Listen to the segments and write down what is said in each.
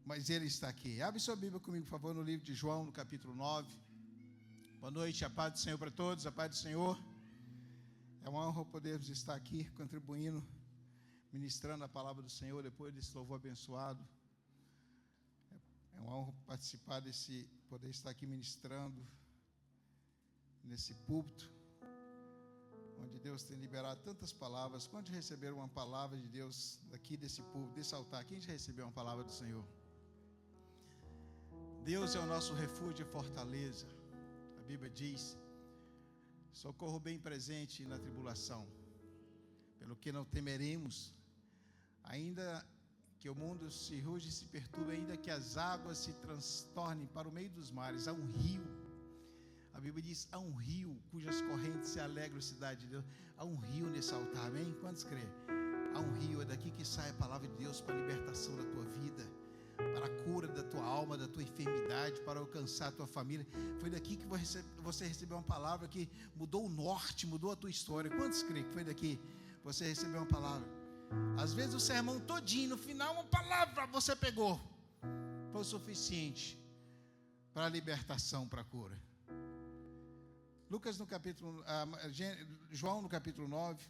mas Ele está aqui. Abre sua Bíblia comigo, por favor, no livro de João, no capítulo 9. Boa noite, a paz do Senhor para todos, a paz do Senhor. É uma honra podermos estar aqui, contribuindo, ministrando a palavra do Senhor, depois desse louvor abençoado. É uma honra participar poder estar aqui ministrando, nesse púlpito, onde Deus tem liberado tantas palavras. Quando receberam uma palavra de Deus daqui desse púlpito, desse altar, quem já recebeu uma palavra do Senhor? Deus é o nosso refúgio e fortaleza. A Bíblia diz: socorro bem presente na tribulação, pelo que não temeremos, ainda que o mundo se ruja e se perturbe, ainda que as águas se transtornem para o meio dos mares. Há um rio, a Bíblia diz, há um rio cujas correntes se alegram, cidade de Deus. Há um rio nesse altar, amém? Quantos creem? Há um rio, é daqui que sai a palavra de Deus para a libertação da tua vida, para a cura da tua alma, da tua enfermidade, para alcançar a tua família. Foi daqui que você recebeu uma palavra que mudou o norte, mudou a tua história. Quantos creem que foi daqui que você recebeu uma palavra? Às vezes o sermão todinho, no final uma palavra você pegou, foi o suficiente para a libertação, para a cura. João no capítulo 9,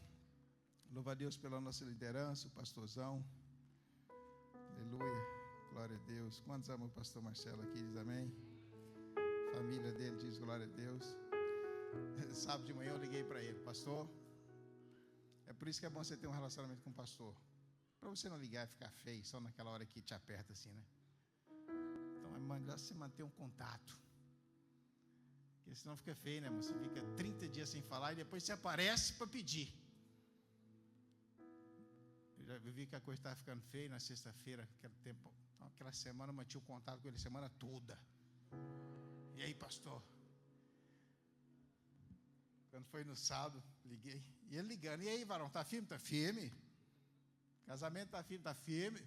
louva a Deus pela nossa liderança, o pastorzão, aleluia, glória a Deus. Quantos amam o pastor Marcelo aqui, diz amém? A família dele diz glória a Deus. Sábado de manhã eu liguei para ele: pastor, é por isso que é bom você ter um relacionamento com o pastor, para você não ligar e ficar feio só naquela hora que te aperta assim, né? Então é melhor você manter um contato, porque senão fica feio, né, irmão? Você fica 30 dias sem falar e depois você aparece para pedir. Eu já vi que a coisa estava ficando feia na sexta-feira, aquela semana eu mantive o contato com ele a semana toda. E aí, pastor? Quando foi no sábado, liguei, e ele ligando: e aí, varão, tá firme? Tá firme. Casamento tá firme? Tá firme.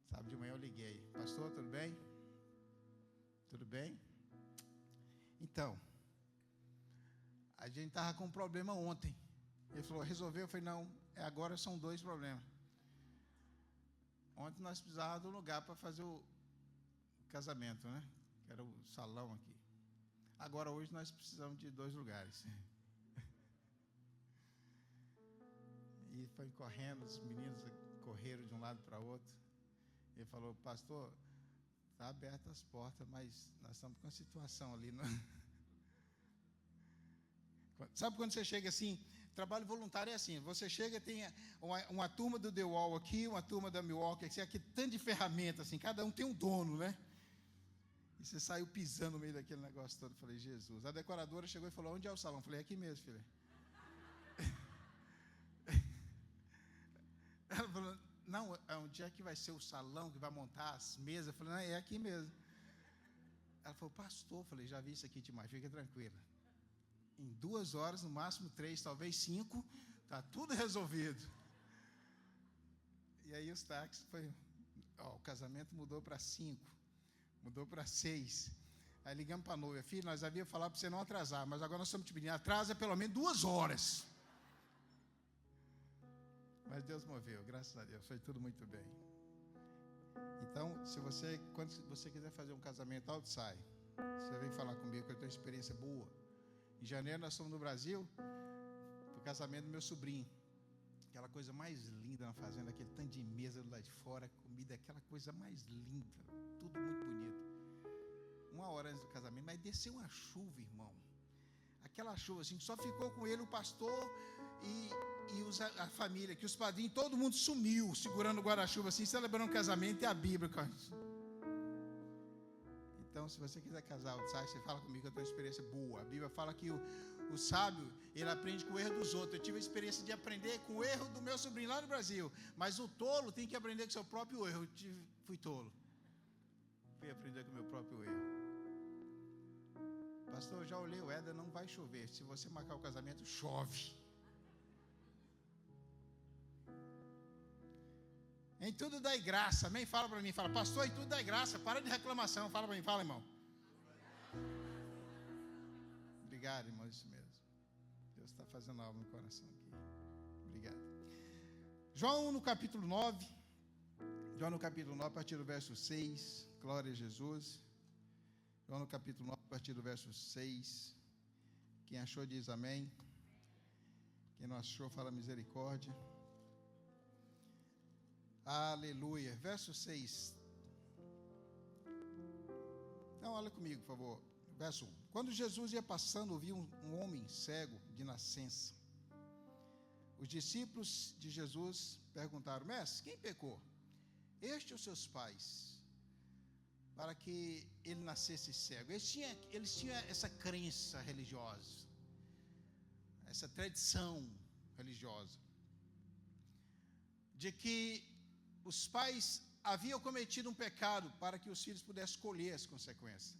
Sábado de manhã eu liguei: pastor, tudo bem? Tudo bem? Então, a gente estava com um problema ontem. Ele falou: resolveu? Eu falei: não, agora são 2 problemas. Ontem nós precisávamos de um lugar para fazer o casamento, né? Que era o salão aqui. Agora hoje nós precisamos de 2 lugares. E foi correndo, os meninos correram de um lado para o outro. Ele falou: pastor, está abertas as portas, mas nós estamos com uma situação ali. Não? Sabe quando você chega assim, trabalho voluntário é assim, você chega e tem uma turma do The Wall aqui, uma turma da Milwaukee aqui, tanto de ferramenta assim, cada um tem um dono, né? E você saiu pisando no meio daquele negócio todo. Eu falei: Jesus. A decoradora chegou e falou: onde é o salão? Eu falei: aqui mesmo, filha. Ela falou: não, onde é que vai ser o salão, que vai montar as mesas? Eu falei: não, é aqui mesmo. Ela falou: pastor, eu falei: já vi isso aqui demais, fica tranquila. Em 2 horas, no máximo 3, talvez 5, está tudo resolvido. E aí os táxis o casamento mudou para 5. Mudou para 6. Aí ligamos para a noiva: filho, nós havíamos falado para você não atrasar, mas agora nós estamos te pedindo, atrasa pelo menos 2 horas. Mas Deus moveu, graças a Deus, foi tudo muito bem. Então, quando você quiser fazer um casamento outside, você vem falar comigo, que eu tenho uma experiência boa. Em janeiro nós fomos no Brasil, para o casamento do meu sobrinho. Aquela coisa mais linda na fazenda, aquele tanto de mesa do lado de fora, comida, aquela coisa mais linda, tudo muito bonito. 1 hora antes do casamento, mas desceu uma chuva, irmão. Aquela chuva assim, só ficou com ele o pastor e a família, que os padrinhos, todo mundo sumiu, segurando o guarda-chuva assim, celebrando o casamento e a Bíblia. Então, se você quiser casar outside, você fala comigo, que eu tenho uma experiência boa. A Bíblia fala que o sábio, ele aprende com o erro dos outros. Eu tive a experiência de aprender com o erro do meu sobrinho lá no Brasil. Mas o tolo tem que aprender com o seu próprio erro. Fui tolo. Fui aprender com o meu próprio erro. Pastor, eu já olhei o Éder, não vai chover. Se você marcar o casamento, chove. Em tudo dai graça, amém? Fala para mim, fala: pastor, em tudo dai graça, para de reclamação. Fala para mim, fala, irmão. Obrigado, irmão, isso mesmo. Deus está fazendo algo no coração aqui. Obrigado. João no capítulo 9, João no capítulo 9, a partir do verso 6. Glória a Jesus. João no capítulo 9, a partir do verso 6. Quem achou diz amém. Quem não achou, fala misericórdia. Aleluia. Verso 6. Então, olha comigo, por favor. Verso 1. Quando Jesus ia passando, viu um homem cego de nascença. Os discípulos de Jesus perguntaram: Mestre, quem pecou? Este ou seus pais? Para que ele nascesse cego. Eles tinham essa crença religiosa, essa tradição religiosa, de que os pais haviam cometido um pecado para que os filhos pudessem colher as consequências.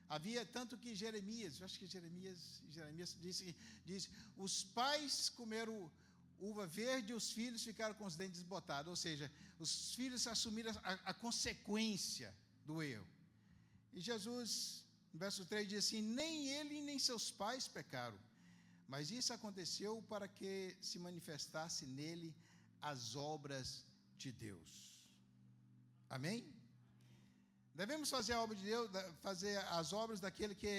Havia tanto que Jeremias, eu acho que Jeremias diz, os pais comeram uva verde e os filhos ficaram com os dentes botados, ou seja, os filhos assumiram a consequência do erro. E Jesus, no verso 3, diz assim: nem ele nem seus pais pecaram, mas isso aconteceu para que se manifestasse nele as obras de Deus. Amém? Devemos fazer a obra de Deus, fazer as obras daquele que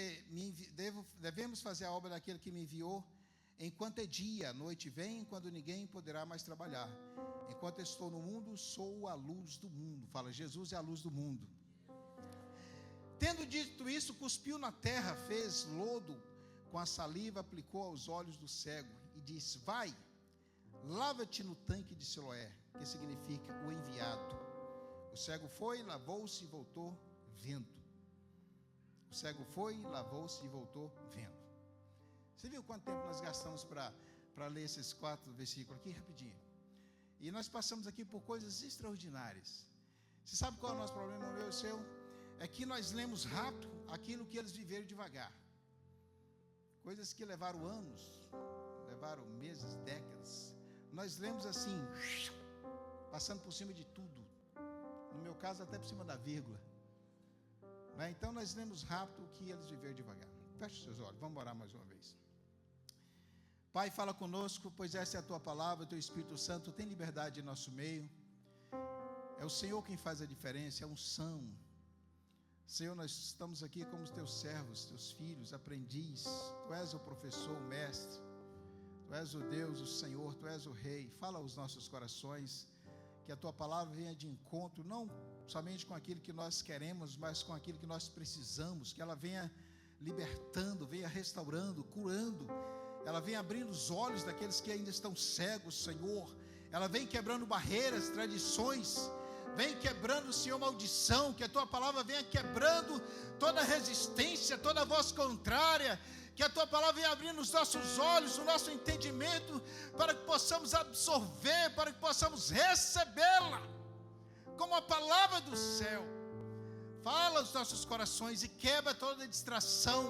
devemos fazer a obra daquele que me enviou, enquanto é dia, a noite vem, quando ninguém poderá mais trabalhar. Enquanto estou no mundo, sou a luz do mundo. Fala, Jesus é a luz do mundo. Tendo dito isso, cuspiu na terra, fez lodo com a saliva, aplicou aos olhos do cego e disse: vai, lava-te no tanque de Siloé, que significa o enviado. O cego foi, lavou-se e voltou vendo. O cego foi, lavou-se e voltou vendo. Você viu quanto tempo nós gastamos para ler esses 4 versículos aqui? Rapidinho. E nós passamos aqui por coisas extraordinárias. Você sabe qual é o nosso problema, meu e o seu? É que nós lemos rápido aquilo que eles viveram devagar. Coisas que levaram anos, levaram meses, décadas. Nós lemos assim, passando por cima de tudo. No meu caso, até por cima da vírgula. Então nós lemos rápido o que eles viveram devagar. Feche os seus olhos, vamos orar mais uma vez. Pai, fala conosco, pois essa é a tua palavra, o teu Espírito Santo tem liberdade em nosso meio. É o Senhor quem faz a diferença, é a unção. Senhor, nós estamos aqui como os teus servos, teus filhos, aprendiz. Tu és o professor, o mestre. Tu és o Deus, o Senhor, tu és o Rei. Fala aos nossos corações, que a tua palavra venha de encontro, não somente com aquilo que nós queremos, mas com aquilo que nós precisamos. Que ela venha libertando, venha restaurando, curando. Ela vem abrindo os olhos daqueles que ainda estão cegos, Senhor. Ela vem quebrando barreiras, tradições. Vem quebrando, Senhor, maldição. Que a tua palavra venha quebrando toda resistência, toda voz contrária. Que a tua palavra venha abrindo os nossos olhos, o nosso entendimento, para que possamos absorver, para que possamos recebê-la como a palavra do céu. Fala aos nossos corações e quebra toda distração,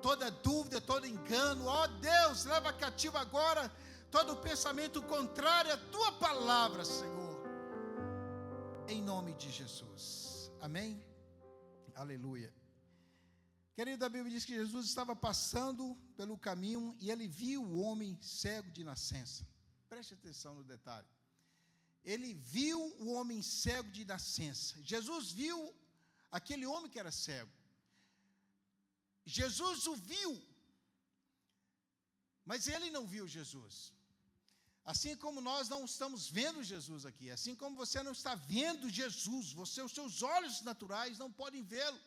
toda dúvida, todo engano. Ó Deus, leva cativo agora todo pensamento contrário à tua palavra, Senhor, em nome de Jesus, amém? Aleluia. Querido, a Bíblia diz que Jesus estava passando pelo caminho e ele viu o homem cego de nascença. Preste atenção no detalhe. Ele viu o homem cego de nascença. Jesus viu aquele homem que era cego. Jesus o viu, mas ele não viu Jesus. Assim como nós não estamos vendo Jesus aqui, assim como você não está vendo Jesus, os seus olhos naturais não podem vê-lo.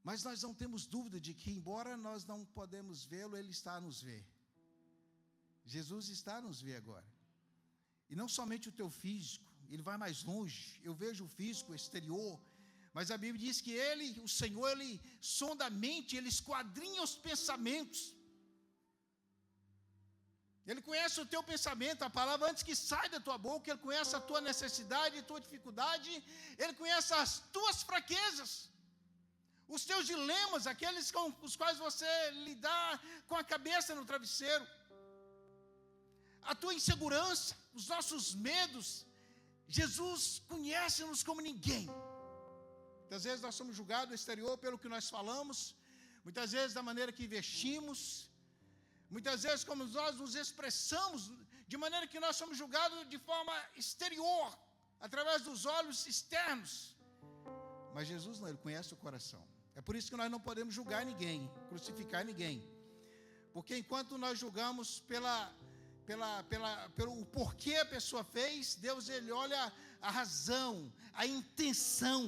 Mas nós não temos dúvida de que, embora nós não podemos vê-lo, ele está a nos ver. Jesus está a nos ver agora. E não somente o teu físico, ele vai mais longe. Eu vejo o físico, o exterior, mas a Bíblia diz que ele, o Senhor, ele sonda a mente, ele esquadrinha os pensamentos. Ele conhece o teu pensamento, a palavra antes que sai da tua boca, ele conhece a tua necessidade, a tua dificuldade, ele conhece as tuas fraquezas, os teus dilemas, aqueles com os quais você lidar com a cabeça no travesseiro, a tua insegurança, os nossos medos. Jesus conhece-nos como ninguém. Muitas vezes nós somos julgados no exterior pelo que nós falamos, muitas vezes da maneira que vestimos, muitas vezes como nós nos expressamos, de maneira que nós somos julgados de forma exterior, através dos olhos externos. Mas Jesus não, Ele conhece o coração. É por isso que nós não podemos julgar ninguém, crucificar ninguém. Porque enquanto nós julgamos pelo porquê a pessoa fez, Deus, Ele olha a razão, a intenção.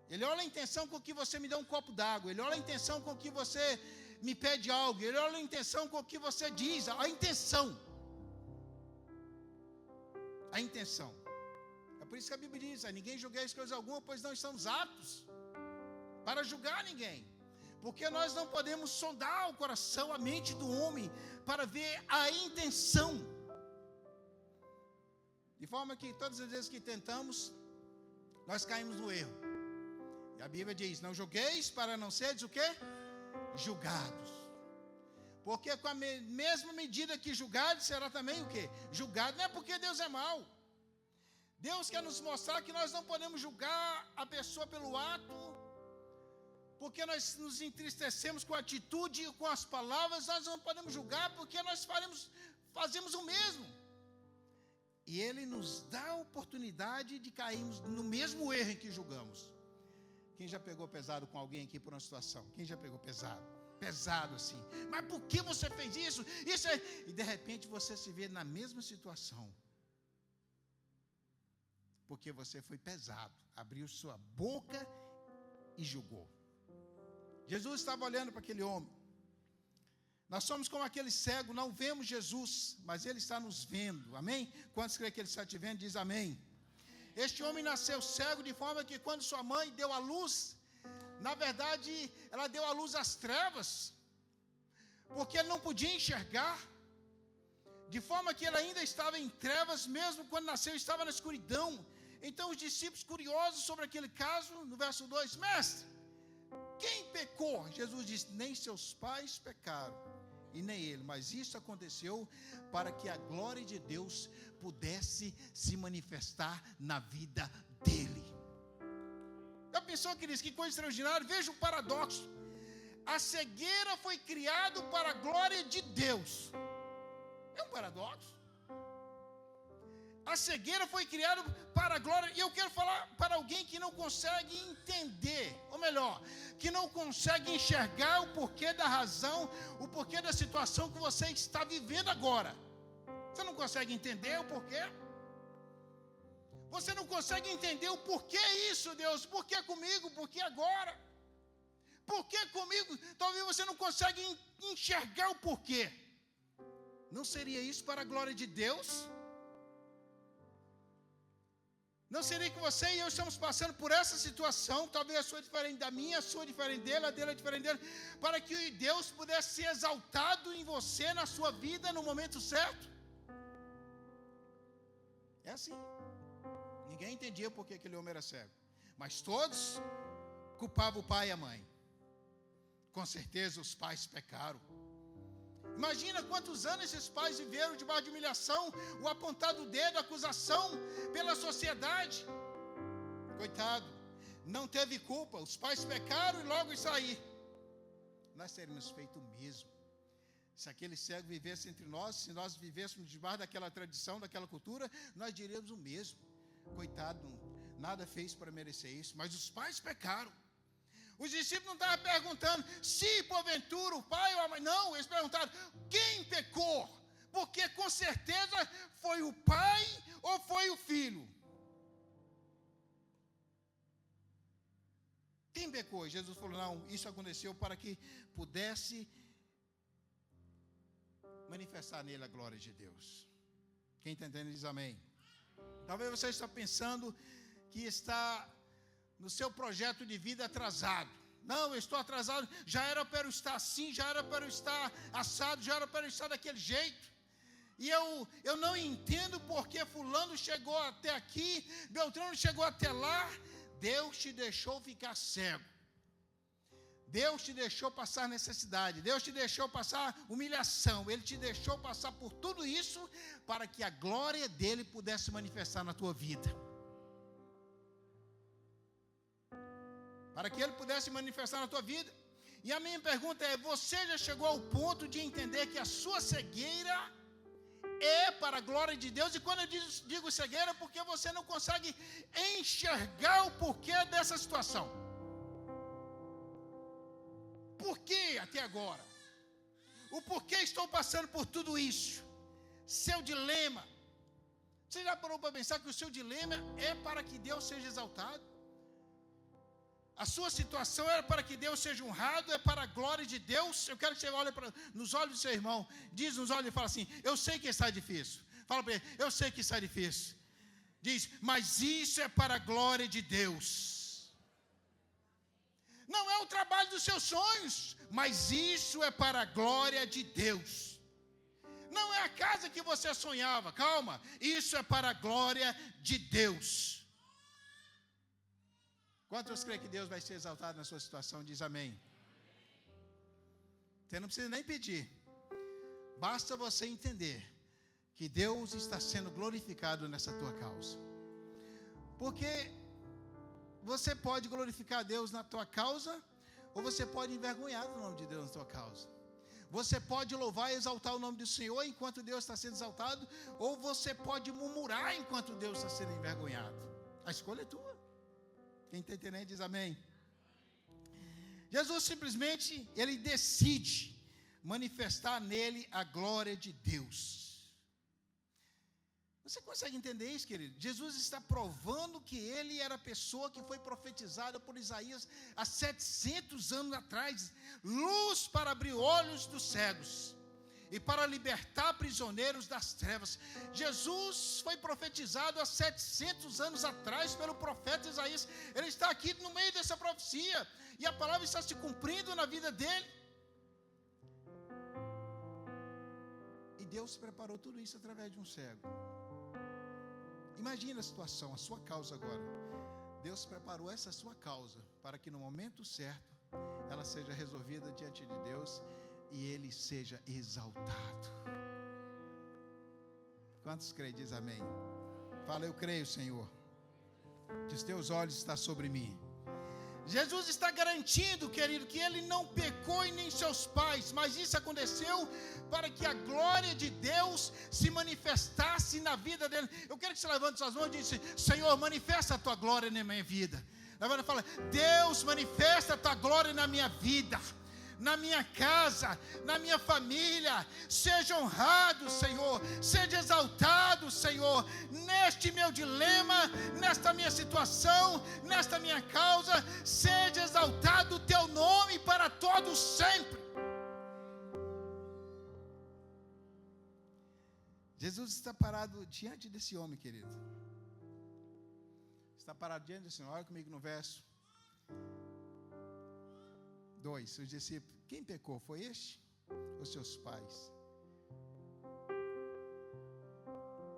Ele olha a intenção com que você me dá um copo d'água. Ele olha a intenção com que você me pede algo. Ele olha a intenção com que você diz. A intenção. A intenção. É por isso que a Bíblia diz: ninguém julgueis coisa alguma, pois não estamos aptos para julgar ninguém. Porque nós não podemos sondar o coração, a mente do homem, para ver a intenção. De forma que todas as vezes que tentamos, nós caímos no erro. E a Bíblia diz: não julgueis para não seres o quê? Julgados. Porque com a mesma medida que julgado, será também o quê? Julgado. Não é porque Deus é mau. Deus quer nos mostrar que nós não podemos julgar a pessoa pelo ato, porque nós nos entristecemos com a atitude e com as palavras. Nós não podemos julgar porque nós fazemos o mesmo. E Ele nos dá a oportunidade de cairmos no mesmo erro em que julgamos. Quem já pegou pesado com alguém aqui por uma situação? Quem já pegou pesado? Pesado assim. Mas por que você fez isso? E de repente você se vê na mesma situação. Porque você foi pesado. Abriu sua boca e julgou. Jesus estava olhando para aquele homem. Nós somos como aquele cego, não vemos Jesus, mas Ele está nos vendo. Amém? Quantos creem que Ele está te vendo? Diz amém. Este homem nasceu cego de forma que quando sua mãe deu à luz, na verdade, ela deu à luz às trevas, porque ele não podia enxergar, de forma que ele ainda estava em trevas, mesmo quando nasceu estava na escuridão. Então os discípulos, curiosos sobre aquele caso, no verso 2, mestre, quem pecou? Jesus disse: nem seus pais pecaram, e nem ele, mas isso aconteceu para que a glória de Deus pudesse se manifestar na vida dele. Já pensou, queridos, que coisa extraordinária? Veja o paradoxo. A cegueira foi criada para a glória de Deus. É um paradoxo. A cegueira foi criada para a glória. E eu quero falar para alguém que não consegue entender, ou melhor, que não consegue enxergar o porquê da razão, o porquê da situação que você está vivendo agora. Você não consegue entender o porquê? Você não consegue entender o porquê isso, Deus? Por que comigo? Por que agora? Por que comigo? Talvez você não consegue enxergar o porquê. Não seria isso para a glória de Deus? Não seria que você e eu estamos passando por essa situação, talvez a sua é diferente da minha, a sua é diferente dele, a dele é diferente dele, para que Deus pudesse ser exaltado em você, na sua vida, no momento certo? É assim. Ninguém entendia por que aquele homem era cego, mas todos culpavam o pai e a mãe. Com certeza os pais pecaram. Imagina quantos anos esses pais viveram debaixo de humilhação, o apontado dedo, a acusação pela sociedade. Coitado, não teve culpa, os pais pecaram e logo isso aí. Nós teríamos feito o mesmo. Se aquele cego vivesse entre nós, se nós vivêssemos debaixo daquela tradição, daquela cultura, nós diríamos o mesmo. Coitado, nada fez para merecer isso, mas os pais pecaram. Os discípulos não estavam perguntando se porventura o pai ou a mãe, não, eles perguntaram quem pecou, porque com certeza foi o pai ou foi o filho. Quem pecou? Jesus falou: não, isso aconteceu para que pudesse manifestar nele a glória de Deus. Quem está entendendo diz amém. Talvez você está pensando que está no seu projeto de vida atrasado. Não, eu estou atrasado, já era para eu estar assim, já era para eu estar assado, já era para eu estar daquele jeito. E eu não entendo porque fulano chegou até aqui, Beltrano chegou até lá. Deus te deixou ficar cego. Deus te deixou passar necessidade, Deus te deixou passar humilhação, Ele te deixou passar por tudo isso para que a glória dEle pudesse manifestar na tua vida. Para que Ele pudesse manifestar na tua vida. E a minha pergunta é: você já chegou ao ponto de entender que a sua cegueira é para a glória de Deus. E quando eu digo cegueira, é porque você não consegue enxergar o porquê dessa situação. Por que até agora? O porquê estou passando por tudo isso? Seu dilema. Você já parou para pensar que o seu dilema é para que Deus seja exaltado? A sua situação é para que Deus seja honrado, é para a glória de Deus. Eu quero que você olhe nos olhos do seu irmão, diz nos olhos e fala assim: eu sei que está difícil. Fala para ele: eu sei que está difícil. Diz: mas isso é para a glória de Deus. Não é o trabalho dos seus sonhos, mas isso é para a glória de Deus. Não é a casa que você sonhava, calma, isso é para a glória de Deus. Quantos creem que Deus vai ser exaltado na sua situação? Diz amém. Você não precisa nem pedir, basta você entender que Deus está sendo glorificado nessa tua causa. Porque você pode glorificar Deus na tua causa, ou você pode envergonhar o nome de Deus na tua causa. Você pode louvar e exaltar o nome do Senhor enquanto Deus está sendo exaltado, ou você pode murmurar enquanto Deus está sendo envergonhado. A escolha é tua. Quem está entendendo diz amém. Jesus simplesmente, ele decide manifestar nele a glória de Deus. Você consegue entender isso, querido? Jesus está provando que ele era a pessoa que foi profetizada por Isaías há 700 anos atrás. Luz para abrir olhos dos cegos e para libertar prisioneiros das trevas. Jesus foi profetizado há 700 anos atrás pelo profeta Isaías. Ele está aqui no meio dessa profecia, e a palavra está se cumprindo na vida dele. E Deus preparou tudo isso através de um cego. Imagina a situação, a sua causa agora. Deus preparou essa sua causa para que no momento certo ela seja resolvida diante de Deus e ele seja exaltado. Quantos creem? Diz amém. Fala: eu creio, Senhor, que os teus olhos estão sobre mim. Jesus está garantindo, querido, que ele não pecou e nem seus pais, mas isso aconteceu para que a glória de Deus se manifestasse na vida dele. Eu quero que você levante suas mãos e diga: Senhor, manifesta a tua glória na minha vida. Levanta e fala: Deus, manifesta a tua glória na minha vida, na minha casa, na minha família. Seja honrado, Senhor, seja exaltado, Senhor, neste meu dilema, nesta minha situação, nesta minha causa. Seja exaltado o teu nome para todos sempre. Jesus está parado diante desse homem, querido. Está parado diante desse homem. Olha comigo no verso 2, os discípulos: quem pecou, foi este ou seus pais?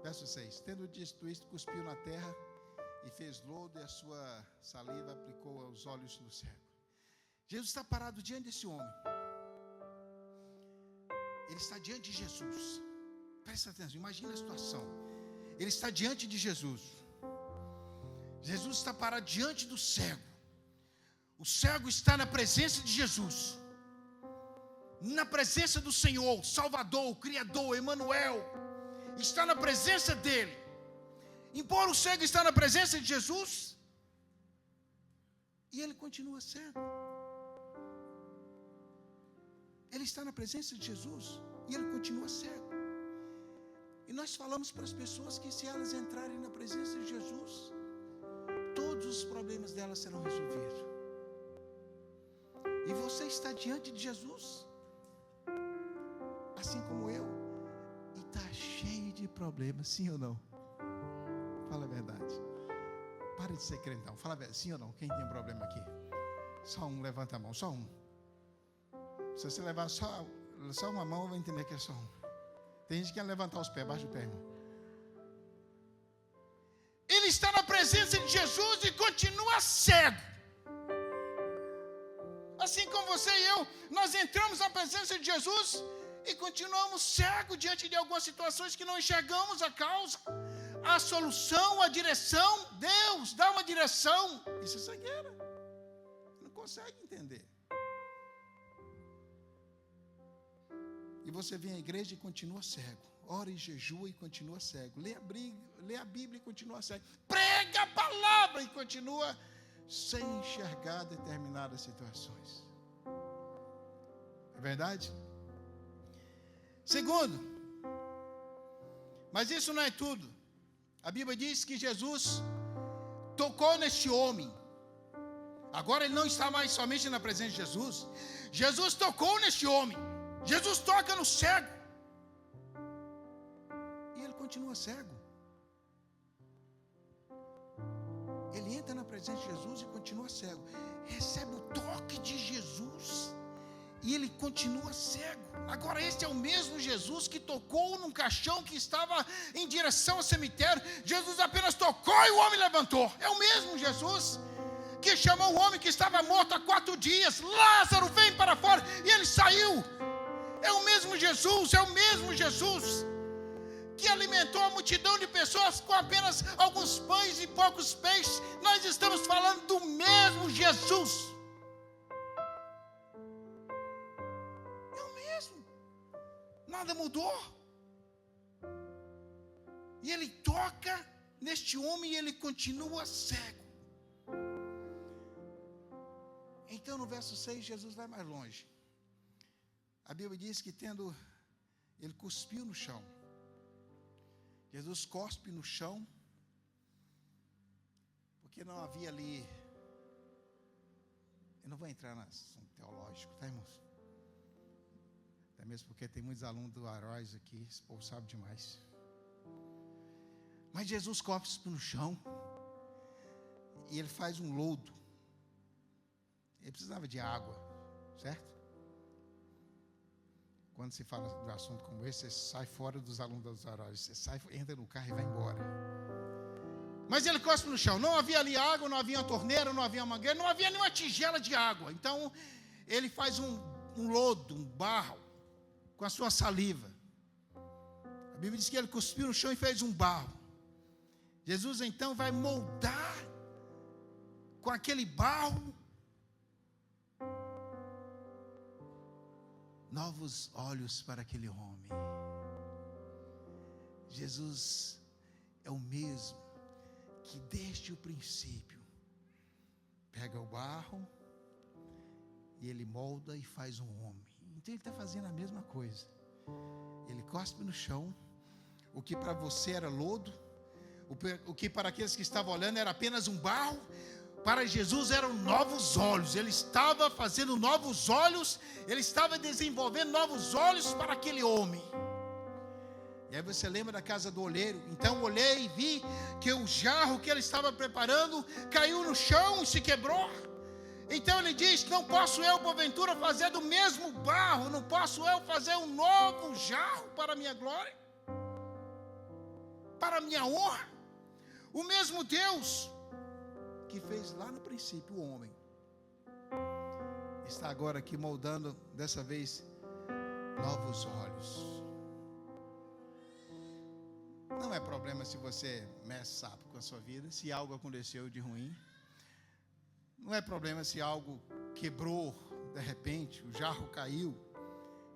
Verso 6, tendo dito isto, cuspiu na terra e fez lodo, e a sua saliva aplicou aos olhos do cego. Jesus está parado diante desse homem. Ele está diante de Jesus. Presta atenção, imagina a situação. Ele está diante de Jesus. Jesus está parado diante do cego. O cego está na presença de Jesus, na presença do Senhor, o Salvador, o Criador, Emanuel. Está na presença dele. Embora o cego está na presença de Jesus, e ele continua cego. Ele está na presença de Jesus e ele continua cego. E nós falamos para as pessoas que se elas entrarem na presença de Jesus, todos os problemas delas serão resolvidos. E você está diante de Jesus, assim como eu, e está cheio de problemas, sim ou não? Fala a verdade. Para de ser crentão, fala a verdade, sim ou não? Quem tem problema aqui? Só um, levanta a mão, só um. Se você levar só uma mão, eu vou entender que é só um. Tem gente que quer levantar os pés, baixa o pé, irmão. Ele está na presença de Jesus e continua cego. Assim como você e eu, nós entramos na presença de Jesus e continuamos cegos diante de algumas situações que não enxergamos a causa, a solução, a direção. Deus dá uma direção. Isso é cegueira. Não consegue entender. E você vem à igreja e continua cego. ora e jejua e continua cego. Lê a Bíblia e continua cego. Prega a palavra e continua sem enxergar determinadas situações. É verdade? Segundo, mas isso não é tudo. A Bíblia diz que Jesus tocou neste homem. Agora ele não está mais somente na presença de Jesus. Jesus tocou neste homem. Jesus toca no cego. E ele continua cego. Ele entra na presença de Jesus e continua cego. Recebe o toque de Jesus e ele continua cego. Agora este é o mesmo Jesus que tocou num caixão que estava em direção ao cemitério. Jesus apenas tocou e o homem levantou. É o mesmo Jesus que chamou o homem que estava morto há 4 dias. Lázaro, vem para fora. E ele saiu. É o mesmo Jesus, é o mesmo Jesus que alimentou a multidão de pessoas com apenas alguns pães e poucos peixes. Nós estamos falando do mesmo Jesus. É o mesmo. Nada mudou. E ele toca neste homem e ele continua cego. Então no verso 6 Jesus vai mais longe. A Bíblia diz que ele cuspiu no chão. Jesus cospe no chão, porque não havia ali, eu não vou entrar no assunto teológico, tá, irmãos? Até mesmo porque tem muitos alunos do Aróis aqui, esse povo sabe demais. Mas Jesus cospe no chão, e ele faz um lodo. Ele precisava de água, certo? Quando se fala de um assunto como esse, você sai fora dos alunos dos Aróis. Você sai, entra no carro e vai embora. Mas ele cospe no chão. Não havia ali água, não havia uma torneira, não havia uma mangueira, não havia nenhuma tigela de água. Então, ele faz um lodo, um barro, com a sua saliva. A Bíblia diz que ele cuspiu no chão e fez um barro. Jesus, então, vai moldar com aquele barro novos olhos para aquele homem. Jesus é o mesmo que desde o princípio pega o barro e ele molda e faz um homem. Então ele está fazendo a mesma coisa. Ele cospe no chão. O que para você era lodo, o que para aqueles que estavam olhando era apenas um barro, para Jesus eram novos olhos. Ele estava fazendo novos olhos, ele estava desenvolvendo novos olhos para aquele homem. E aí você lembra da casa do olheiro? Então olhei e vi que o jarro que ele estava preparando caiu no chão e se quebrou. Então ele diz: não posso eu, porventura, fazer do mesmo barro, não posso eu fazer um novo jarro para a minha glória, para a minha honra. O mesmo Deus que fez lá no princípio o homem, está agora aqui moldando, dessa vez, novos olhos. Não é problema se você mexe sapo com a sua vida, se algo aconteceu de ruim. Não é problema se algo quebrou, de repente, o jarro caiu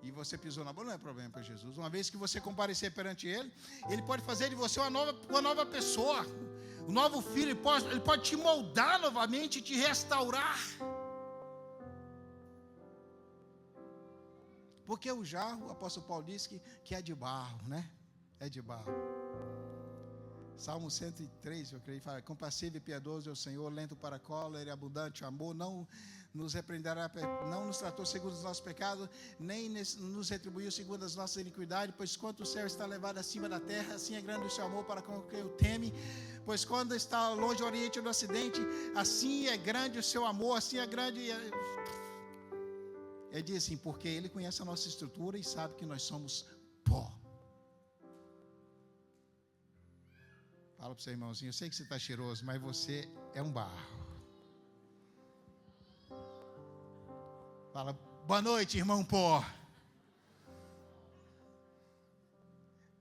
e você pisou na bola. Não é problema para Jesus. Uma vez que você comparecer perante Ele, Ele pode fazer de você uma nova pessoa, um novo filho. Ele pode te moldar novamente, te restaurar. Porque o jarro, o apóstolo Paulo diz que é de barro, né? É de barro. Salmo 103, eu creio, fala: compassivo e piedoso é o Senhor, lento para a cólera e abundante o amor, não nos repreenderá, não nos tratou segundo os nossos pecados, nem nos retribuiu segundo as nossas iniquidades, pois quanto o céu está elevado acima da terra, assim é grande o seu amor para com quem o teme, pois quando está longe o oriente do ocidente, assim é grande o seu amor, assim é grande. Ele diz assim: porque Ele conhece a nossa estrutura e sabe que nós somos pó. Fala para o seu irmãozinho: eu sei que você está cheiroso, mas você é um barro. Fala: boa noite, irmão pó.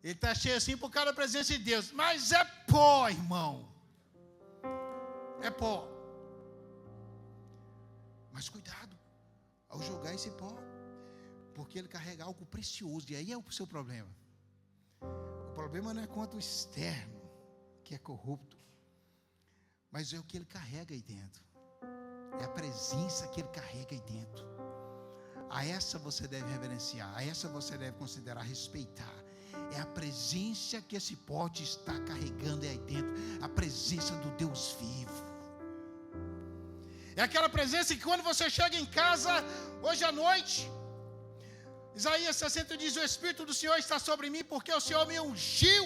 Ele está cheio assim por causa da presença de Deus, mas é pó, irmão. É pó. Mas cuidado ao jogar esse pó, porque ele carrega algo precioso, e aí é o seu problema. problema não é quanto o externo, que é corrupto, mas é o que ele carrega aí dentro. É a presença que ele carrega aí dentro. A essa você deve reverenciar, a essa você deve considerar, respeitar. É a presença que esse pote está carregando aí dentro, a presença do Deus vivo. É aquela presença que quando você chega em casa, hoje à noite, Isaías 60 diz: o Espírito do Senhor está sobre mim, porque o Senhor me ungiu.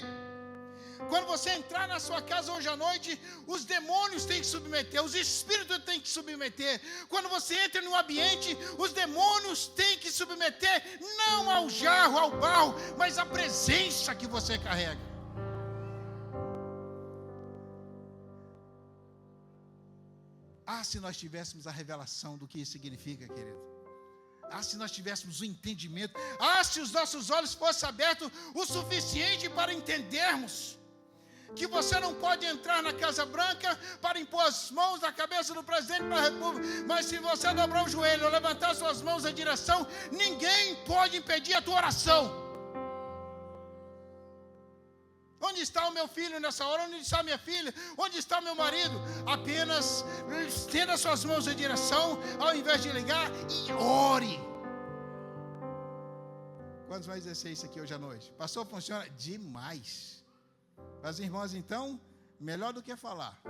Quando você entrar na sua casa hoje à noite, os demônios têm que submeter, os espíritos têm que submeter. Quando você entra no ambiente, os demônios têm que submeter, não ao jarro, ao barro, mas à presença que você carrega. Ah, se nós tivéssemos a revelação do que isso significa, querido. Ah, se nós tivéssemos o entendimento. Ah, se os nossos olhos fossem abertos o suficiente para entendermos que você não pode entrar na Casa Branca para impor as mãos na cabeça do presidente da República, mas se você dobrar o joelho ou levantar suas mãos em direção, ninguém pode impedir a tua oração. Onde está o meu filho nessa hora? Onde está a minha filha? Onde está o meu marido? Apenas estenda suas mãos em direção, ao invés de ligar, e ore. Quantos vai exercer isso aqui hoje à noite? Pastor, funciona demais. As irmãs, então, melhor do que falar.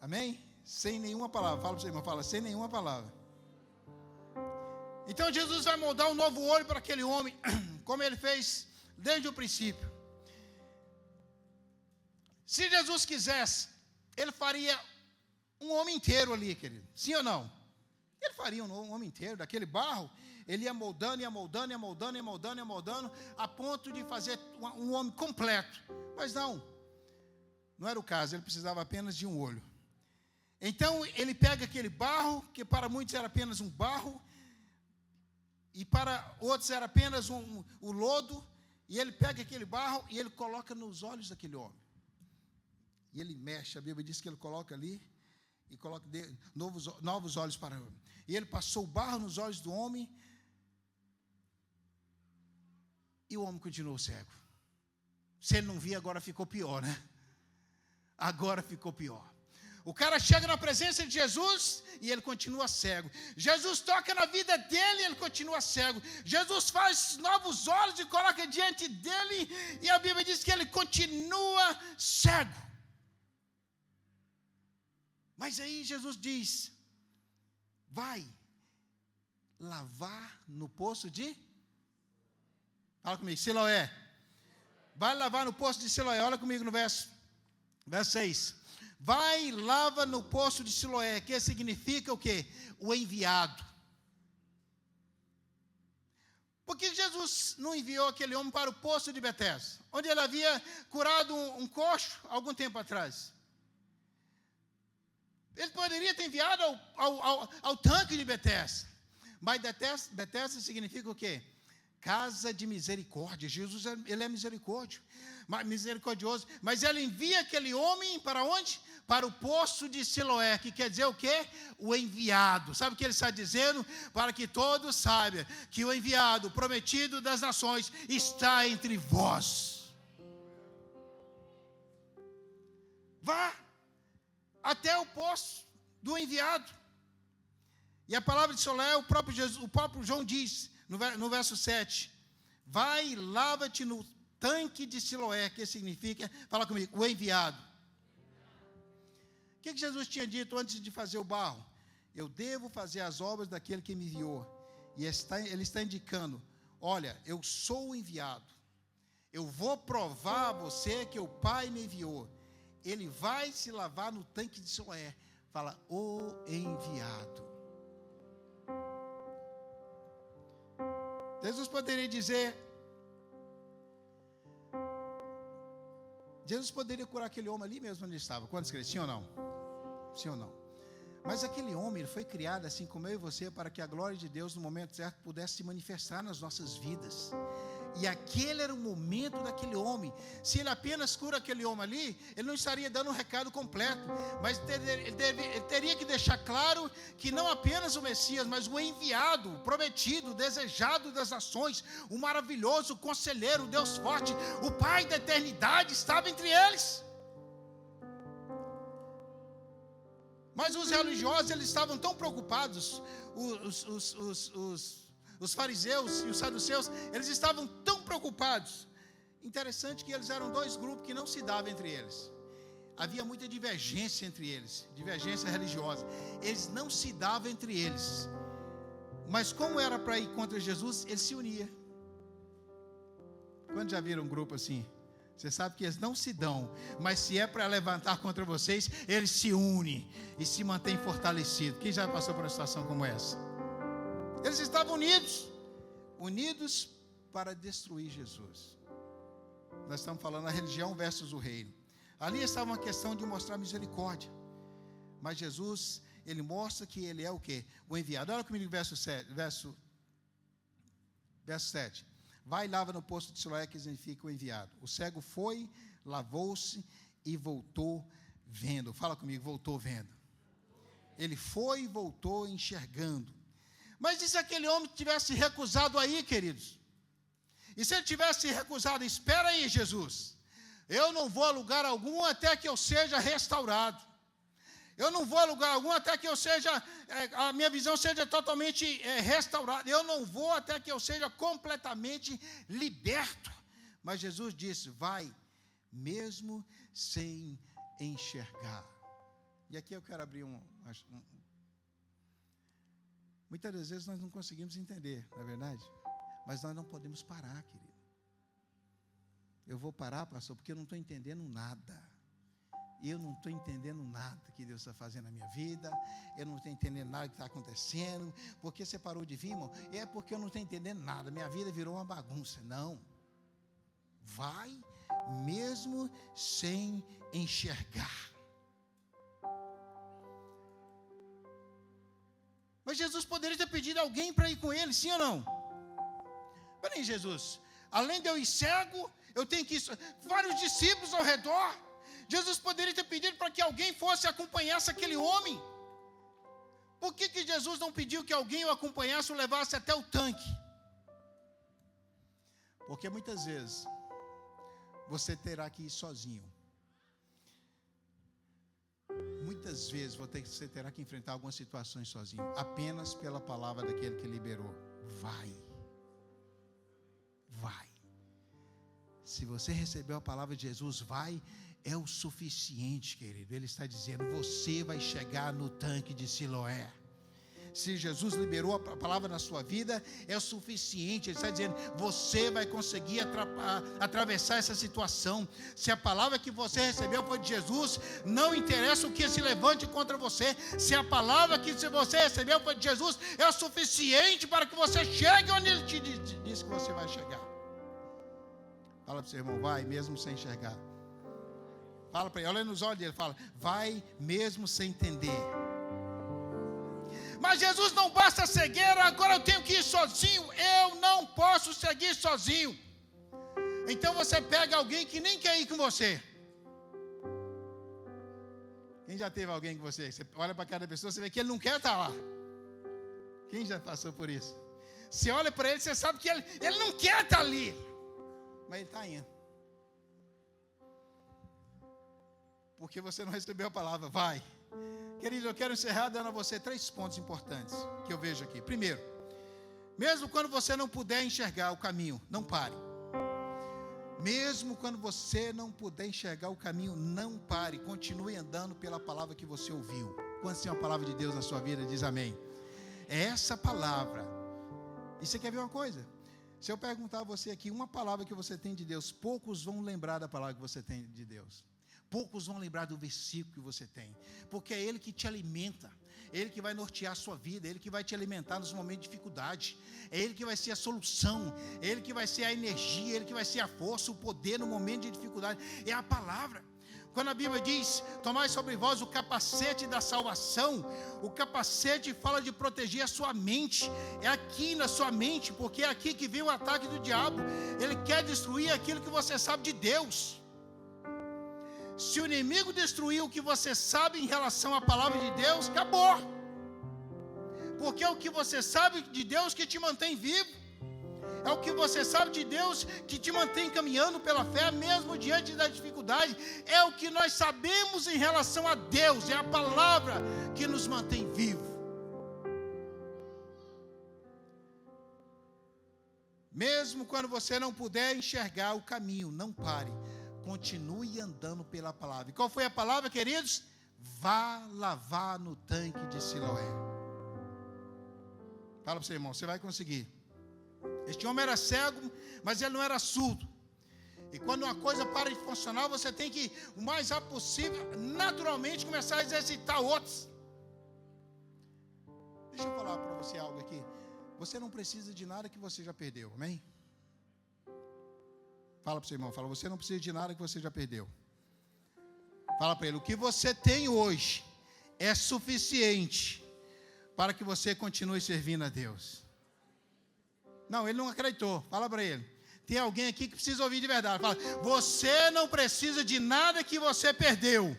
Amém? Sem nenhuma palavra. Fala para o seu irmão, fala, sem nenhuma palavra. Então Jesus vai moldar um novo olho para aquele homem, como ele fez desde o princípio. Se Jesus quisesse, ele faria um homem inteiro ali, querido. Sim ou não? Ele faria um homem inteiro, daquele barro. Ele ia moldando, a ponto de fazer um homem completo. Mas não era o caso, ele precisava apenas de um olho. Então ele pega aquele barro, que para muitos era apenas um barro, e para outros era apenas o lodo, e ele pega aquele barro e ele coloca nos olhos daquele homem. E ele mexe, a Bíblia diz que ele coloca ali, e coloca novos olhos para ele. E ele passou o barro nos olhos do homem, e o homem continuou cego. Se ele não via, agora ficou pior, né? Agora ficou pior. O cara chega na presença de Jesus e ele continua cego. Jesus toca na vida dele e ele continua cego. Jesus faz novos olhos e coloca diante dele, e a Bíblia diz que ele continua cego. Mas aí Jesus diz: vai lavar no poço de... Fala comigo, Siloé. Vai lavar no poço de Siloé. Olha comigo no verso 6. Vai e lava no poço de Siloé, que significa o quê? O enviado. Por que Jesus não enviou aquele homem para o poço de Betesda, onde ele havia curado um coxo algum tempo atrás? Ele poderia ter enviado ao tanque de Betesda. Mas Betesda significa o quê? Casa de misericórdia. Jesus, ele é misericordioso. Mas ele envia aquele homem para onde? Para o poço de Siloé, que quer dizer o quê? O enviado. Sabe o que ele está dizendo? Para que todos saibam que o enviado, o prometido das nações, está entre vós. Vá até o poço do enviado. E a palavra de Siloé, o próprio João diz, no verso 7, vai e lava-te no tanque de Siloé, que significa, fala comigo, o enviado. O que Jesus tinha dito antes de fazer o barro? Eu devo fazer as obras daquele que me enviou. E ele está indicando, olha, eu sou o enviado. Eu vou provar a você que o Pai me enviou. Ele vai se lavar no tanque de Siloé. Fala, o enviado. Jesus poderia dizer, Jesus poderia curar aquele homem ali mesmo onde ele estava. Quantos creem? Sim ou não? Sim ou não? Mas aquele homem, ele foi criado assim como eu e você, para que a glória de Deus no momento certo pudesse se manifestar nas nossas vidas. E aquele era o momento daquele homem. Se ele apenas cura aquele homem ali, ele não estaria dando um recado completo. Mas ele teria que deixar claro que não apenas o Messias, mas o enviado, o prometido, o desejado das nações, o maravilhoso, o conselheiro, o Deus forte, o Pai da eternidade estava entre eles. Mas os religiosos, eles estavam tão preocupados, os fariseus e os saduceus, eles estavam tão preocupados. Interessante que eles eram dois grupos que não se davam entre eles. Havia muita divergência entre eles, divergência religiosa. Eles não se davam entre eles. Mas como era para ir contra Jesus, eles se uniam. Quando já viram um grupo assim? Você sabe que eles não se dão, mas se é para levantar contra vocês, eles se unem e se mantêm fortalecidos. Quem já passou por uma situação como essa? Eles estavam unidos para destruir Jesus. Nós estamos falando da religião versus o reino. Ali estava uma questão de mostrar misericórdia. Mas Jesus, ele mostra que ele é o quê? O enviado. Olha comigo o verso 7. Vai e lava no poço de Siloé, que significa o enviado. O cego foi, lavou-se e voltou vendo. Fala comigo, voltou vendo. Ele foi e voltou enxergando. Mas e se aquele homem tivesse recusado aí, queridos? E se ele tivesse recusado, espera aí, Jesus, eu não vou a lugar algum até que eu seja restaurado. Eu não vou a lugar algum até que eu seja, a minha visão seja totalmente restaurada. Eu não vou até que eu seja completamente liberto. Mas Jesus disse, vai, mesmo sem enxergar. E aqui eu quero abrir muitas das vezes nós não conseguimos entender, não é verdade? Mas nós não podemos parar, querido. Eu vou parar, pastor, porque eu não estou entendendo nada. Eu não estou entendendo nada que Deus está fazendo na minha vida. Eu não estou entendendo nada que está acontecendo. Por que você parou de vir, irmão? É porque eu não estou entendendo nada. Minha vida virou uma bagunça. Não. Vai mesmo sem enxergar. Mas Jesus poderia ter pedido alguém para ir com ele, sim ou não? Peraí, Jesus, além de eu ir cego, eu tenho que ir. Vários discípulos ao redor. Jesus poderia ter pedido para que alguém fosse acompanhasse aquele homem. Por que Jesus não pediu que alguém o acompanhasse ou levasse até o tanque? Porque muitas vezes você terá que ir sozinho. Muitas vezes você terá que enfrentar algumas situações sozinho, apenas pela palavra daquele que liberou. Vai. Se você recebeu a palavra de Jesus, vai, é o suficiente, querido. Ele está dizendo, você vai chegar no tanque de Siloé. Se Jesus liberou a palavra na sua vida, é o suficiente. Ele está dizendo, você vai conseguir atravessar essa situação. Se a palavra que você recebeu foi de Jesus, não interessa o que se levante contra você. Se a palavra que você recebeu foi de Jesus, é o suficiente para que você chegue onde Ele te disse que você vai chegar. Fala para o seu irmão, vai mesmo sem enxergar. Fala para ele, olha nos olhos dele, fala, vai mesmo sem entender. Mas Jesus não basta a cegueira, agora eu tenho que ir sozinho. Eu não posso seguir sozinho. Então você pega alguém que nem quer ir com você. Quem já teve alguém com você? Você olha para cada pessoa, você vê que ele não quer estar lá. Quem já passou por isso? Você olha para ele, você sabe que ele não quer estar ali. Mas ele está indo. Porque você não recebeu a palavra, vai. Querido, eu quero encerrar dando a você 3 pontos importantes que eu vejo aqui. Primeiro, mesmo quando você não puder enxergar o caminho, não pare. Mesmo quando você não puder enxergar o caminho, não pare. Continue andando pela palavra que você ouviu. Quando tem uma palavra de Deus na sua vida, diz amém. É essa palavra. E você quer ver uma coisa? Se eu perguntar a você aqui uma palavra que você tem de Deus, poucos vão lembrar da palavra que você tem de Deus. Poucos vão lembrar do versículo que você tem, porque é Ele que te alimenta, é Ele que vai nortear a sua vida, é Ele que vai te alimentar nos momentos de dificuldade, é Ele que vai ser a solução, é Ele que vai ser a energia, é Ele que vai ser a força, o poder no momento de dificuldade, é a palavra. Quando a Bíblia diz, tomai sobre vós o capacete da salvação, o capacete fala de proteger a sua mente, é aqui na sua mente, porque é aqui que vem o ataque do diabo. Ele quer destruir aquilo que você sabe de Deus. Se o inimigo destruir o que você sabe em relação à palavra de Deus, acabou. Porque é o que você sabe de Deus que te mantém vivo. É o que você sabe de Deus que te mantém caminhando pela fé, mesmo diante da dificuldade. É o que nós sabemos em relação a Deus. É a palavra que nos mantém vivo. Mesmo quando você não puder enxergar o caminho, não pare. Continue andando pela palavra. E qual foi a palavra, queridos? Vá lavar no tanque de Siloé. Fala para você, irmão, você vai conseguir. Este homem era cego, mas ele não era surdo. E quando uma coisa para de funcionar, você tem que, o mais rápido possível, naturalmente, começar a exercitar outros. Deixa eu falar para você algo aqui. Você não precisa de nada que você já perdeu, amém? Fala para o seu irmão, fala, você não precisa de nada que você já perdeu. Fala para ele, o que você tem hoje é suficiente para que você continue servindo a Deus. Não, ele não acreditou. Fala para ele. Tem alguém aqui que precisa ouvir de verdade. Fala, você não precisa de nada que você perdeu.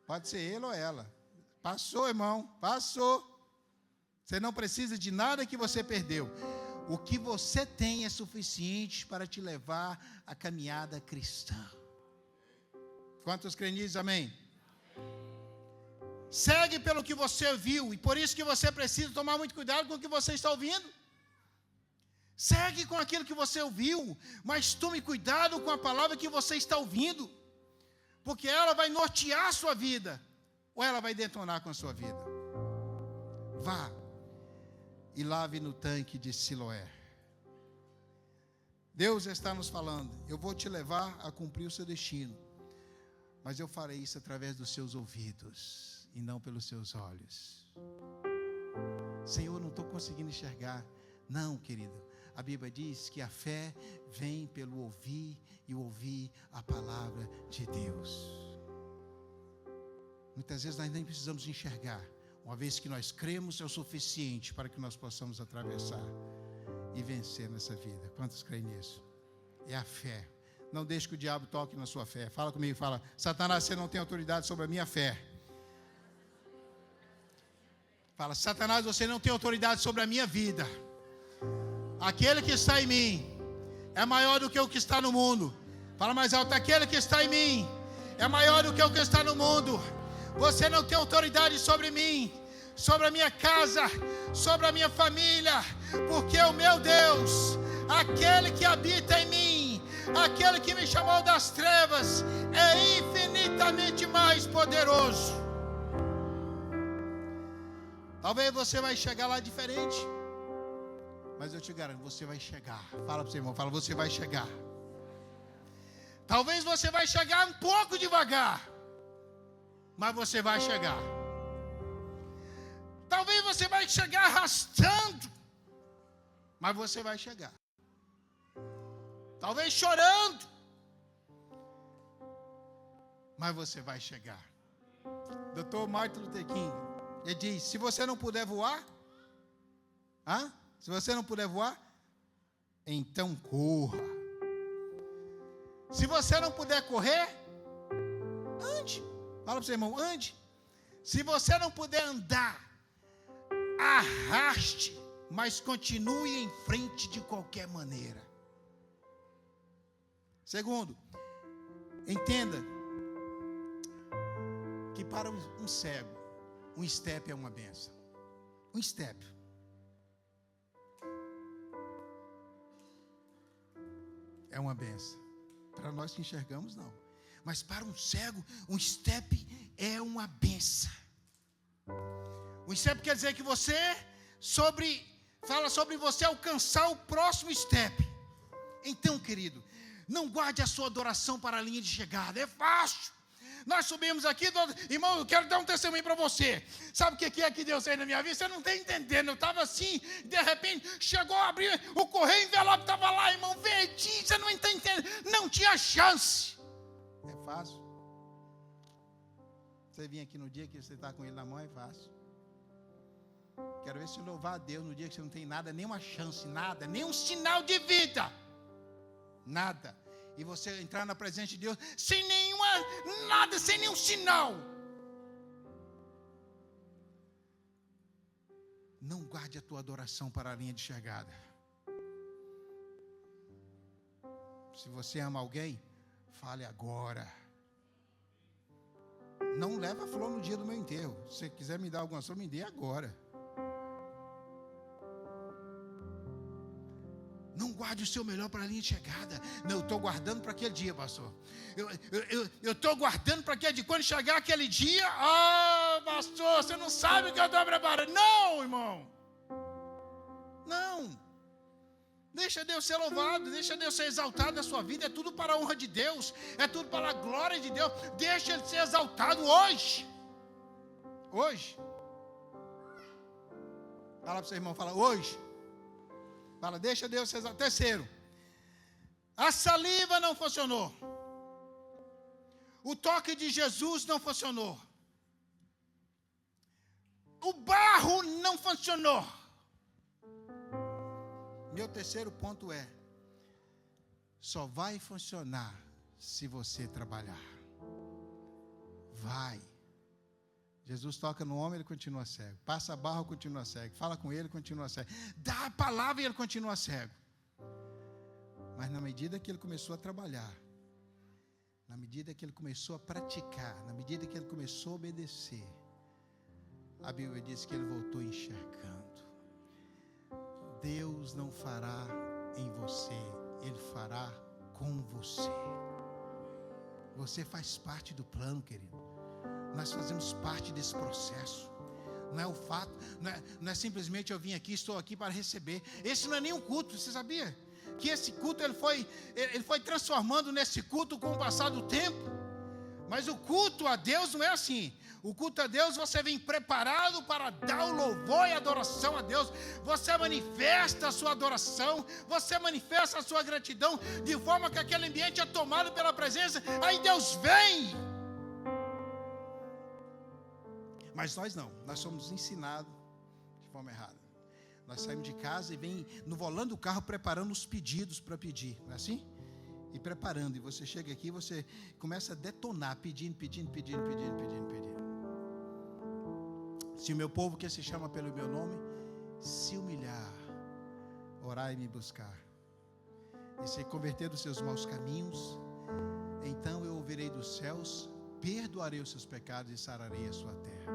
Pode ser ele ou ela. Passou, irmão, passou. Você não precisa de nada que você perdeu. O que você tem é suficiente para te levar à caminhada cristã. Quantos creem nisso? Amém? Segue pelo que você viu, e por isso que você precisa tomar muito cuidado com o que você está ouvindo. Segue com aquilo que você ouviu, mas tome cuidado com a palavra que você está ouvindo, porque ela vai nortear a sua vida, ou ela vai detonar com a sua vida. Vá e lave no tanque de Siloé. Deus está nos falando, eu vou te levar a cumprir o seu destino, mas eu farei isso através dos seus ouvidos e não pelos seus olhos. Senhor, não estou conseguindo enxergar. Não, querido, a Bíblia diz que a fé vem pelo ouvir e ouvir a palavra de Deus. Muitas vezes nós nem precisamos enxergar. Uma vez que nós cremos, é o suficiente para que nós possamos atravessar e vencer nessa vida. Quantos creem nisso? É a fé. Não deixe que o diabo toque na sua fé. Fala comigo, fala, Satanás, você não tem autoridade sobre a minha fé. Fala, Satanás, você não tem autoridade sobre a minha vida. Aquele que está em mim é maior do que o que está no mundo. Fala mais alto, aquele que está em mim é maior do que o que está no mundo. Você não tem autoridade sobre mim, sobre a minha casa, sobre a minha família, porque o meu Deus, aquele que habita em mim, aquele que me chamou das trevas, é infinitamente mais poderoso. Talvez você vai chegar lá diferente, mas eu te garanto, você vai chegar. Fala para o seu irmão, fala, você vai chegar. Talvez você vai chegar um pouco devagar, mas você vai chegar. Talvez você vai chegar arrastando, mas você vai chegar. Talvez chorando, mas você vai chegar. Dr. Martin Luther King, ele diz, se você não puder voar, se você não puder voar, então corra. Se você não puder correr, ande. Fala para o seu irmão, ande. Se você não puder andar, arraste, mas continue em frente de qualquer maneira. Segundo, entenda que para um cego, um step é uma benção. Um step. É uma benção. Para nós que enxergamos, não. Mas para um cego, um step é uma benção. Um step quer dizer que você fala sobre você alcançar o próximo step. Então, querido, não guarde a sua adoração para a linha de chegada. É fácil. Nós subimos aqui, irmão, eu quero dar um testemunho para você. Sabe o que é que Deus fez na minha vida? Você não está entendendo. Eu estava assim, de repente, chegou a abrir o correio, o envelope estava lá, irmão, verdinho, você não está entendendo. Não tinha chance. É fácil. Você vir aqui no dia que você está com ele na mão, é fácil. Quero ver você louvar a Deus no dia que você não tem nada, nenhuma chance, nada, nenhum sinal de vida. Nada. E você entrar na presença de Deus sem nada, sem nenhum sinal. Não guarde a tua adoração para a linha de chegada. Se você ama alguém, fale agora. Não leva flor no dia do meu enterro. Se você quiser me dar alguma flor, me dê agora. Não guarde o seu melhor para a linha de chegada. Não, eu estou guardando para aquele dia, pastor. Eu estou guardando para aquele dia. Quando chegar aquele dia, pastor, você não sabe o que eu estou preparando. Não, irmão. Não. Deixa Deus ser louvado, deixa Deus ser exaltado na sua vida. É tudo para a honra de Deus, é tudo para a glória de Deus. Deixa Ele ser exaltado hoje. Hoje. Fala para o seu irmão, fala hoje. Fala, deixa Deus ser exaltado. Terceiro, a saliva não funcionou. O toque de Jesus não funcionou. O barro não funcionou. Meu terceiro ponto é: só vai funcionar se você trabalhar. Vai. Jesus toca no homem, ele continua cego. Passa barro, continua cego. Fala com ele, continua cego. Dá a palavra e ele continua cego. Mas na medida que ele começou a trabalhar, na medida que ele começou a praticar, na medida que ele começou a obedecer, a Bíblia diz que ele voltou enxergando. Deus não fará em você, Ele fará com você. Você faz parte do plano, querido. Nós fazemos parte desse processo. Não é o fato, não é simplesmente eu vim aqui, estou aqui para receber. Esse não é nem um culto, você sabia? Que esse culto ele foi transformando nesse culto com o passar do tempo. Mas o culto a Deus não é assim. O culto a Deus, você vem preparado para dar o louvor e adoração a Deus. Você manifesta a sua adoração, você manifesta a sua gratidão, de forma que aquele ambiente é tomado pela presença. Aí Deus vem. Mas nós não, nós somos ensinados de forma errada. Nós saímos de casa e vem no volante do carro preparando os pedidos para pedir, não é assim? E preparando, e você chega aqui e você começa a detonar, pedindo. Se o meu povo que se chama pelo meu nome se humilhar, orar e me buscar, e se converter dos seus maus caminhos, então eu ouvirei dos céus, perdoarei os seus pecados e sararei a sua terra.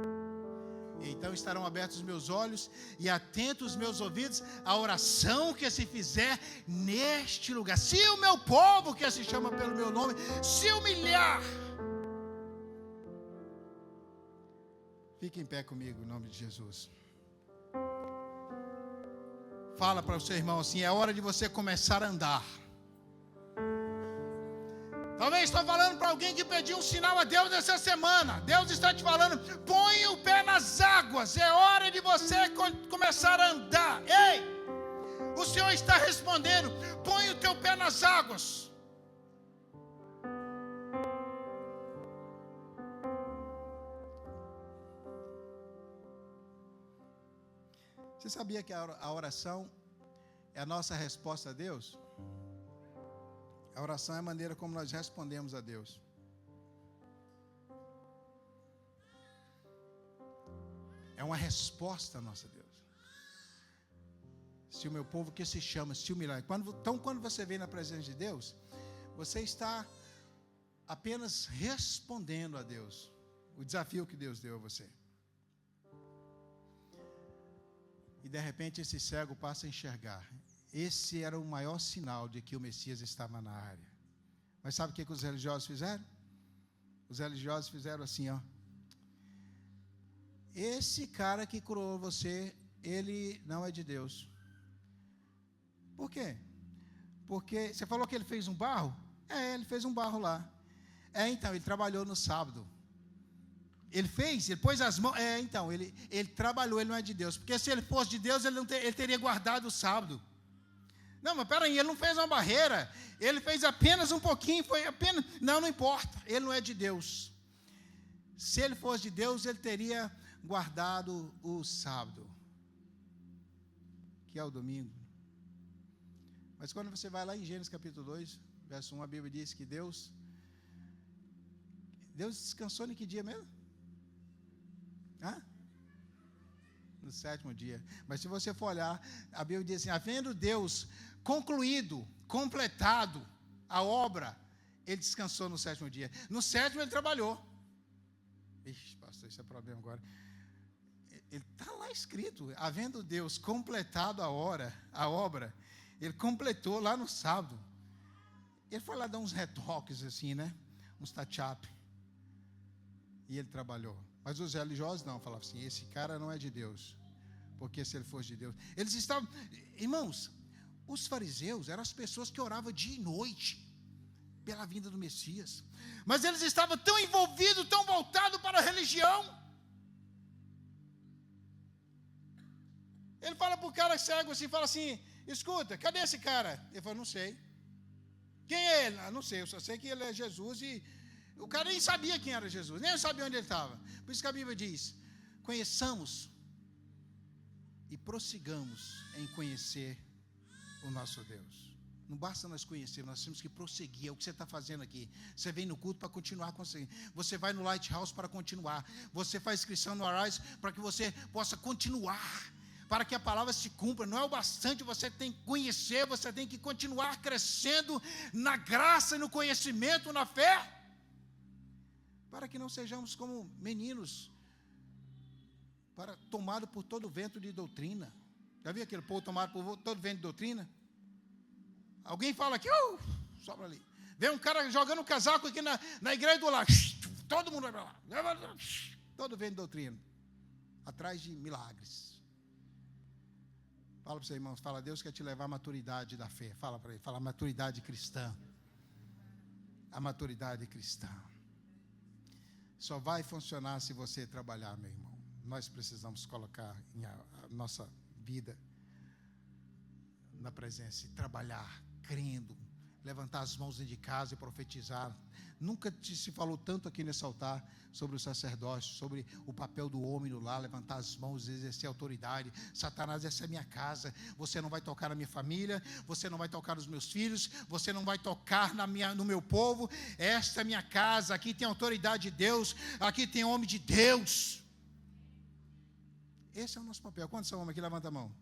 Então estarão abertos os meus olhos e atentos os meus ouvidos à oração que se fizer neste lugar. Se o meu povo que se chama pelo meu nome se humilhar, fique em pé comigo em nome de Jesus. Fala para o seu irmão assim: é hora de você começar a andar. Talvez estou falando para alguém que pediu um sinal a Deus essa semana. Deus está te falando: põe o pé nas águas. É hora de você começar a andar. Ei, o Senhor está respondendo: põe o teu pé nas águas. Você sabia que a oração é a nossa resposta a Deus? A oração é a maneira como nós respondemos a Deus. É uma resposta a nossa Deus. Se o meu povo que se chama, se humilhar. Então, quando você vem na presença de Deus, você está apenas respondendo a Deus. O desafio que Deus deu a você. E de repente esse cego passa a enxergar. Esse era o maior sinal de que o Messias estava na área. Mas sabe o que os religiosos fizeram? Os religiosos fizeram assim, ó. Esse cara que curou você, ele não é de Deus. Por quê? Porque você falou que ele fez um barro? É, ele fez um barro lá. Então, ele trabalhou no sábado. Ele pôs as mãos. Então, ele trabalhou, ele não é de Deus. Porque se ele fosse de Deus, ele teria guardado o sábado. Não, mas peraí, ele não fez uma barreira. Ele fez apenas um pouquinho, foi apenas. Não importa, ele não é de Deus. Se ele fosse de Deus, ele teria guardado o sábado, que é o domingo. Mas quando você vai lá em Gênesis capítulo 2, verso 1, a Bíblia diz que Deus descansou em que dia mesmo? No 7º dia. Mas se você for olhar, a Bíblia diz assim: havendo Deus concluído, completado a obra, ele descansou no 7º dia. No 7º ele trabalhou. Ixi, pastor, isso é problema agora. Ele está lá escrito: havendo Deus completado a obra, ele completou lá no sábado. Ele foi lá dar uns retoques assim, né? Uns touch-up. E ele trabalhou. Mas os religiosos não, falavam assim: esse cara não é de Deus. Porque se ele fosse de Deus. Eles estavam, irmãos, os fariseus eram as pessoas que oravam dia e noite pela vinda do Messias. Mas eles estavam tão envolvidos, tão voltados para a religião. Ele fala para o cara cego assim, fala assim: escuta, cadê esse cara? Ele fala: não sei. Quem é ele? Não sei, eu só sei que ele é Jesus. E o cara nem sabia quem era Jesus, nem sabia onde ele estava. Por isso que a Bíblia diz: conheçamos e prossigamos em conhecer o nosso Deus. Não basta nós conhecermos, nós temos que prosseguir. É o que você está fazendo aqui. Você vem no culto para continuar conseguindo. Você vai no Lighthouse para continuar. Você faz inscrição no Arise para que você possa continuar, para que a palavra se cumpra. Não é o bastante, você tem que conhecer, você tem que continuar crescendo na graça e no conhecimento, na fé, para que não sejamos como meninos tomados por todo vento de doutrina. Já viu aquele povo tomado por todo vento de doutrina? Alguém fala aqui, sobra ali. Vem um cara jogando um casaco aqui na igreja do lado. Todo mundo vai para lá. Todo vento de doutrina. Atrás de milagres. Fala para você, irmãos, fala: Deus quer te levar à maturidade da fé. Fala para ele, fala: maturidade cristã. A maturidade cristã só vai funcionar se você trabalhar, meu irmão. Nós precisamos colocar a nossa vida na presença e trabalhar, crendo, levantar as mãos dentro de casa e profetizar. Nunca se falou tanto aqui nesse altar sobre o sacerdócio, sobre o papel do homem no lar, levantar as mãos, exercer autoridade. Satanás, essa é minha casa, você não vai tocar na minha família, você não vai tocar nos meus filhos, você não vai tocar no meu povo. Esta é minha casa, aqui tem autoridade de Deus, aqui tem homem de Deus. Esse é o nosso papel. Quantos são homens aqui? Levanta a mão.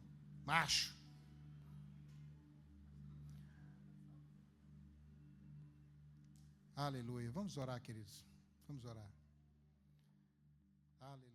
Macho. Aleluia. Vamos orar, queridos. Vamos orar. Aleluia.